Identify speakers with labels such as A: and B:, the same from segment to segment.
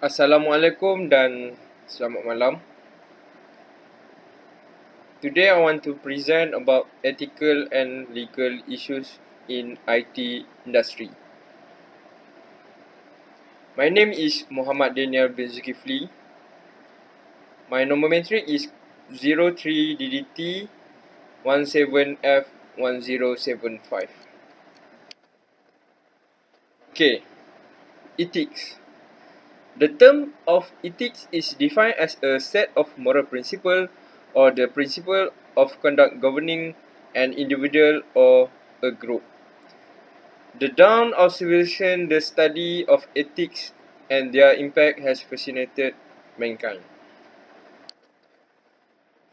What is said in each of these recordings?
A: Assalamualaikum dan selamat malam. Today I want to present about ethical and legal issues in IT industry. My name is Muhammad Daniel bin Zulkifli. My nomenclature is 03DDT 17F1075. Okay, ethics. The term of ethics is defined as a set of moral principles or the principle of conduct governing an individual or a group. The dawn of civilization, the study of ethics and their impact has fascinated mankind.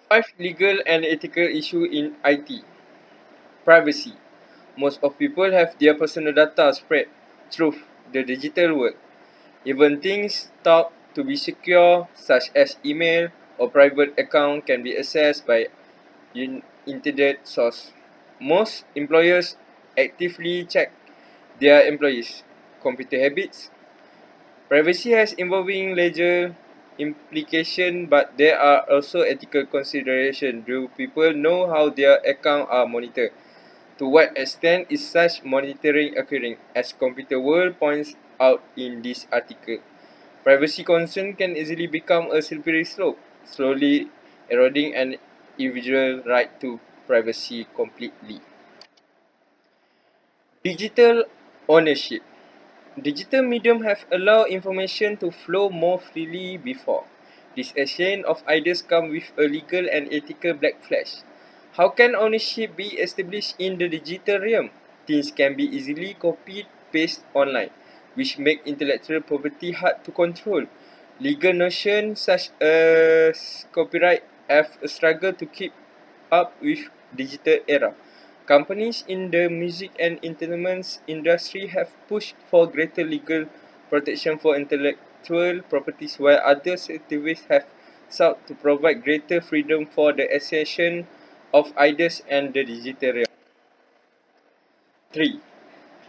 A: 5 legal and ethical issues in IT. Privacy. Most of people have their personal data spread through the digital world. Even things thought to be secure, such as email or private account, can be accessed by internet source. Most employers actively check their employees' computer habits. Privacy has evolving legal implication, but there are also ethical considerations. Do people know how their accounts are monitored? To what extent is such monitoring occurring? As Computer World points out in this article, privacy concern can easily become a slippery slope, slowly eroding an individual right to privacy completely. Digital ownership. Digital medium have allowed information to flow more freely before. This exchange of ideas come with a legal and ethical backlash. How can ownership be established in the digital realm? Things can be easily copied, pasted online, which make intellectual property hard to control. Legal notions such as copyright have a struggle to keep up with digital era. Companies in the music and entertainment industry have pushed for greater legal protection for intellectual properties, while other activists have sought to provide greater freedom for the accession of ideas and the digital realm. 3.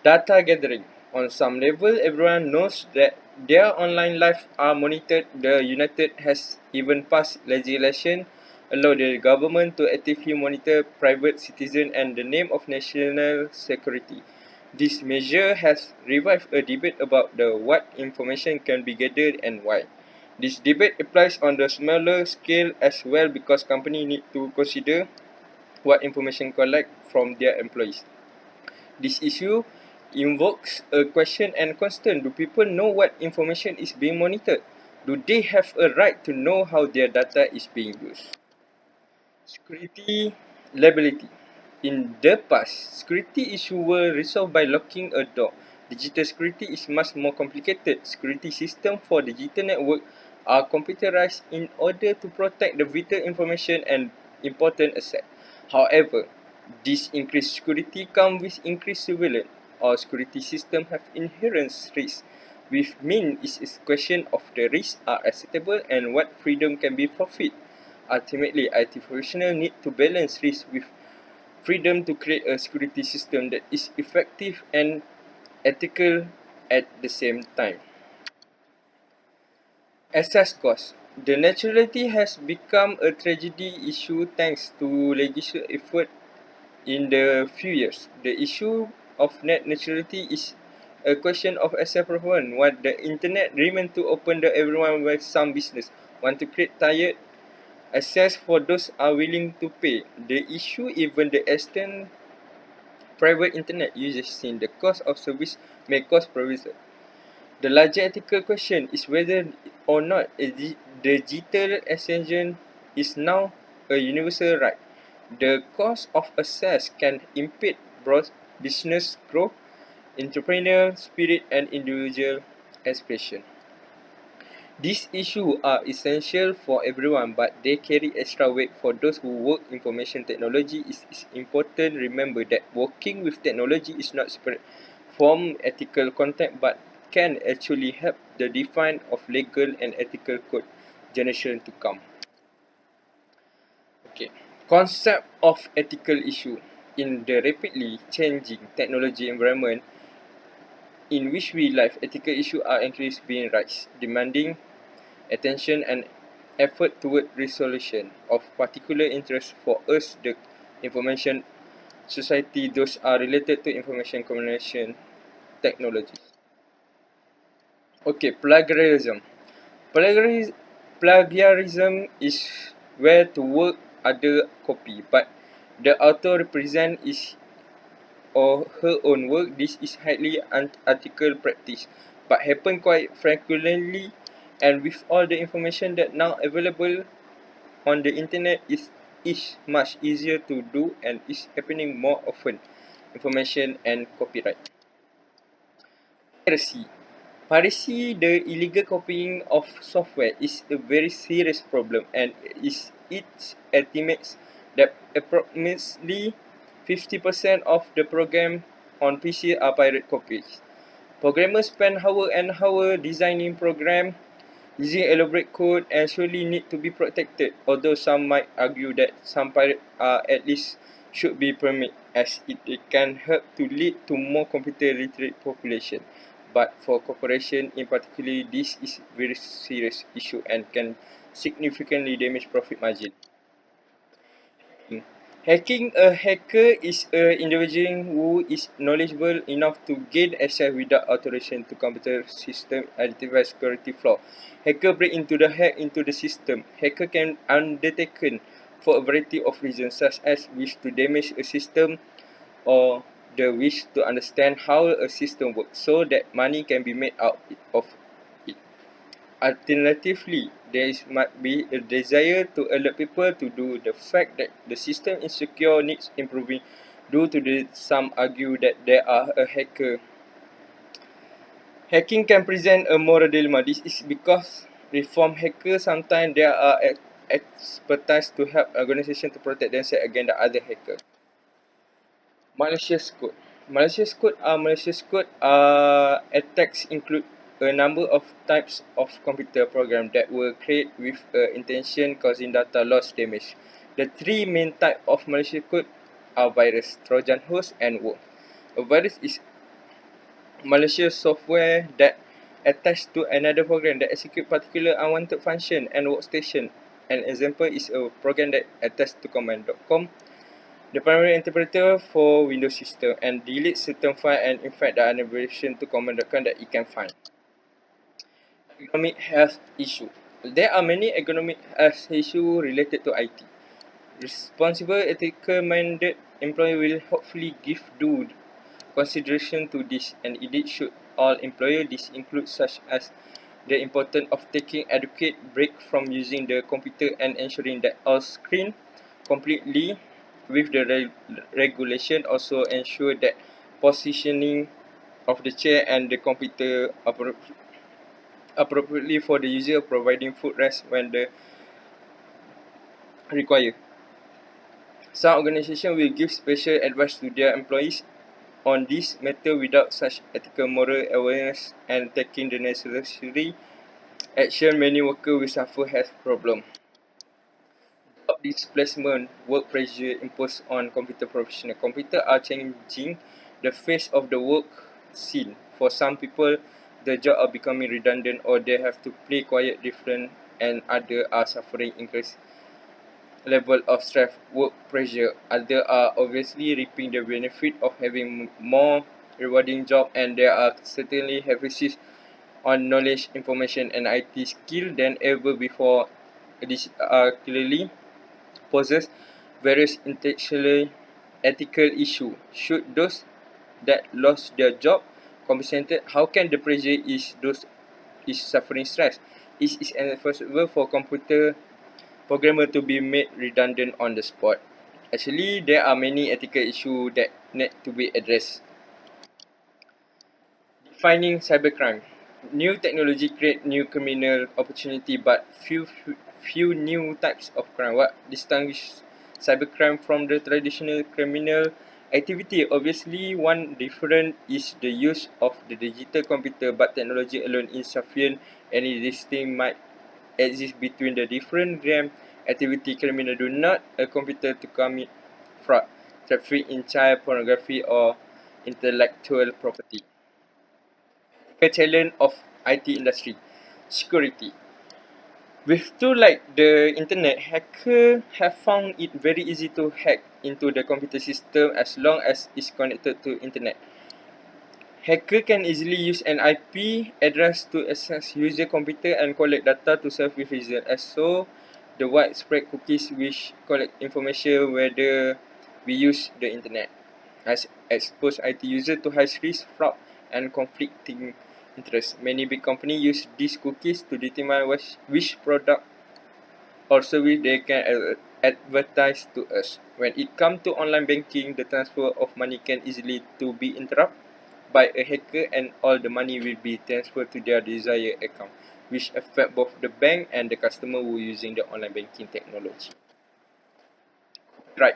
A: Data gathering. On some level, everyone knows that their online lives are monitored. The United has even passed legislation allow the government to actively monitor private citizens and the name of national security. This measure has revived a debate about what information can be gathered and why. This debate applies on the smaller scale as well because companies need to consider what information collect from their employees. This issue invokes a question and concern. Do people know what information is being monitored? Do they have a right to know how their data is being used? Security liability. In the past, security issues were resolved by locking a door. Digital security is much more complicated. Security systems for digital network are computerized in order to protect the vital information and important assets. However, this increased security comes with increased surveillance. All security systems have inherent risks, which means it's a question of the risks are acceptable and what freedom can be forfeited. Ultimately, IT professionals need to balance risk with freedom to create a security system that is effective and ethical at the same time. Access cost. The neutrality has become a tragedy issue thanks to legislative effort in the few years. The issue of net neutrality is a question of access preference. What the internet remains to open to everyone with some business want to create tired access for those are willing to pay. The issue even the extent private internet users in the cost of service may cost provider. The larger ethical question is whether or not the digital ascension is now a universal right. The cost of access can impede broad business growth, entrepreneurial spirit, and individual expression. These issues are essential for everyone, but they carry extra weight for those who work information technology. It is important to remember that working with technology is not separate from ethical content, but can actually help the define of legal and ethical code generation to come. Okay. Concept of ethical issue. In the rapidly changing technology environment, in which we live, ethical issues are increasingly being raised, demanding attention and effort toward resolution of particular interest for us, the information society. Those are related to information communication technologies. Okay, plagiarism. Plagiarism is where to work other copy, but the author represent his or her own work. This is highly unethical practice, but happen quite frequently, and with all the information that now available on the internet is much easier to do and is happening more often. Information and copyright. Piracy. Piracy, the illegal copying of software, is a very serious problem, and it estimates that approximately 50% of the program on PC are pirate copies. Programmers spend hours and hours designing program using elaborate code and surely need to be protected, although some might argue that some pirates are at least should be permitted as it can help to lead to more computer literate population. But for corporation in particular, this is very serious issue and can significantly damage profit margin. Hacking. A hacker is an individual who is knowledgeable enough to gain access without authorization to computer system, identify security flaw. Hacker break into the system. Hacker can undertaken for a variety of reasons, such as wish to damage a system or the wish to understand how a system works so that money can be made out of it. Alternatively, might be a desire to alert people to do the fact that the system is secure needs improving due to some argue that there are a hacker. Hacking can present a moral dilemma. This is because reform hackers sometimes there are expertise to help organization to protect themselves against the other hacker. Malicious code. Malicious code attacks include a number of types of computer program that were created with intention causing data loss damage. The three main types of malicious code are virus, Trojan horse, and worm. A virus is malicious software that attached to another program that execute particular unwanted function and workstation. An example is a program that attached to command.com, the primary interpreter for Windows system, and delete certain file and infect the abbreviation to command.com that it can find. Economic health issue. There are many economic health issues related to IT. Responsible, ethical-minded employer will hopefully give due consideration to this, and indeed should all employers. This includes such as the importance of taking adequate break from using the computer and ensuring that all screen completely with the regulation. Also ensure that positioning of the chair and the computer appropriately for the user, providing foot rest when the required. Some organizations will give special advice to their employees on this matter without such ethical moral awareness and taking the necessary action. Many workers will suffer health problems. Job displacement, work pressure imposed on computer professionals. Computers are changing the face of the work scene. For some people, the job are becoming redundant or they have to play quite different, and others are suffering increased level of stress, work pressure. Others are obviously reaping the benefit of having more rewarding job, and there are certainly emphasis on knowledge, information, and IT skill than ever before. This clearly poses various intellectually ethical issues. Should those that lost their job compensated? How can the pressure is those is suffering stress? It is impossible for computer programmer to be made redundant on the spot. Actually, there are many ethical issues that need to be addressed. Defining cybercrime. New technology create new criminal opportunity, but few new types of crime. What distinguishes cybercrime from the traditional criminal activity? Obviously, one different is the use of the digital computer, but technology alone is insufficient. Any distinction might exist between the different crime activity. Criminal do not a computer to commit fraud, traffic in child pornography, or intellectual property. challenge of IT industry. Security. With tools like the internet, hackers have found it very easy to hack into the computer system as long as it's connected to internet. Hacker can easily use an IP address to access user computer and collect data to serve with result. As so, the widespread cookies which collect information whether we use the internet has exposed IT users to high risk, fraud, and conflicting interests. Many big companies use these cookies to determine which product or service they can advertise to us. When it comes to online banking, the transfer of money can easily to be interrupted by a hacker and all the money will be transferred to their desired account, which affect both the bank and the customer who using the online banking technology. Right.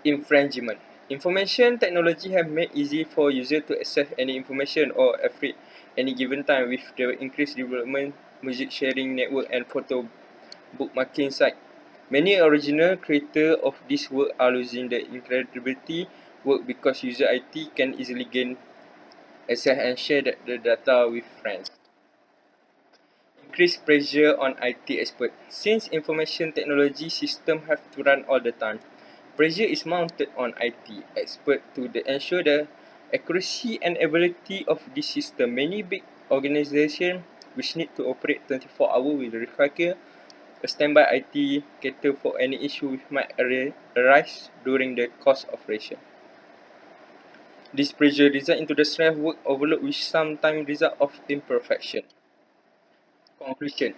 A: Infringement. Information technology have made easy for user to access any information or affect any given time with the increased development, music sharing network and photo bookmarking site. Many original creators of this work are losing the incredibility work because user IT can easily gain access and share the data with friends. Increased pressure on IT experts. Since information technology systems have to run all the time, pressure is mounted on IT experts to ensure the accuracy and availability of this system. Many big organizations which need to operate 24 hours will require a standby IT cater for any issue which might arise during the course of operation. This pressure results into the stress work overload which sometimes result of imperfection. Conclusion.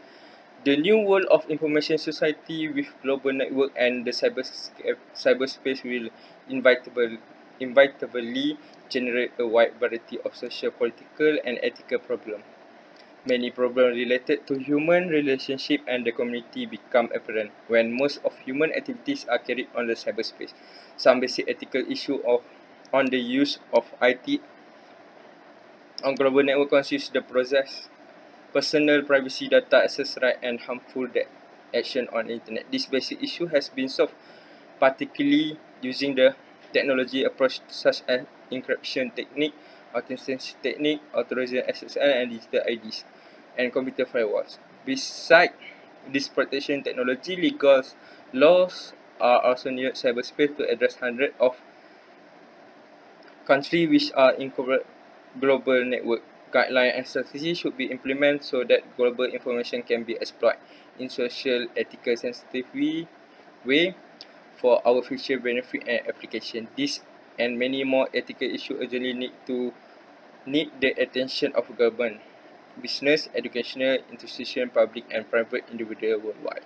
A: The new world of information society with global network and the cyberspace will inevitably generate a wide variety of social, political and ethical problems. Many problems related to human relationship and the community become apparent when most of human activities are carried on the cyberspace. Some basic ethical issues on the use of IT on global network consist the process, personal privacy, data access right and harmful action on internet. This basic issue has been solved particularly using the technology approach such as encryption technique, authentication technique, authorization SSL and digital IDs, and computer firewalls. Besides this protection technology, legal laws are also needed cyberspace to address hundreds of countries which are in global network. Guidelines and strategies should be implemented so that global information can be exploited in social, ethical, sensitive way for our future benefit and application. This and many more ethical issues urgently need the attention of government, business, educational institutions, public and private individuals worldwide.